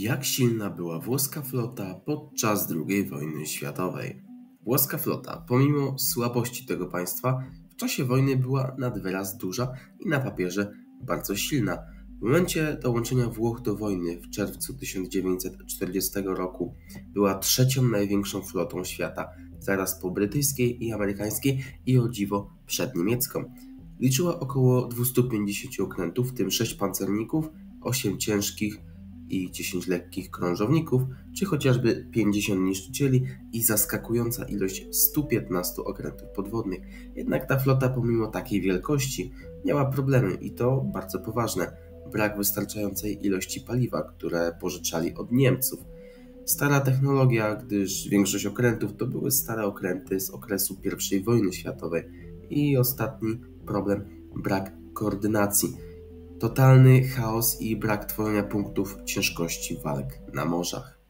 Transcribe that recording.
Jak silna była włoska flota podczas II wojny światowej? Włoska flota, pomimo słabości tego państwa, w czasie wojny była nad wyraz duża i na papierze bardzo silna. W momencie dołączenia Włoch do wojny w czerwcu 1940 roku była trzecią największą flotą świata, zaraz po brytyjskiej i amerykańskiej i o dziwo przed niemiecką. Liczyła około 250 okrętów, w tym 6 pancerników, 8 ciężkich i 10 lekkich krążowników, czy chociażby 50 niszczycieli i zaskakująca ilość 115 okrętów podwodnych. Jednak ta flota pomimo takiej wielkości miała problemy i to bardzo poważne. Brak wystarczającej ilości paliwa, które pożyczali od Niemców. Stara technologia, gdyż większość okrętów to były stare okręty z okresu I wojny światowej. I ostatni problem, brak koordynacji. Totalny chaos i brak tworzenia punktów ciężkości walk na morzach.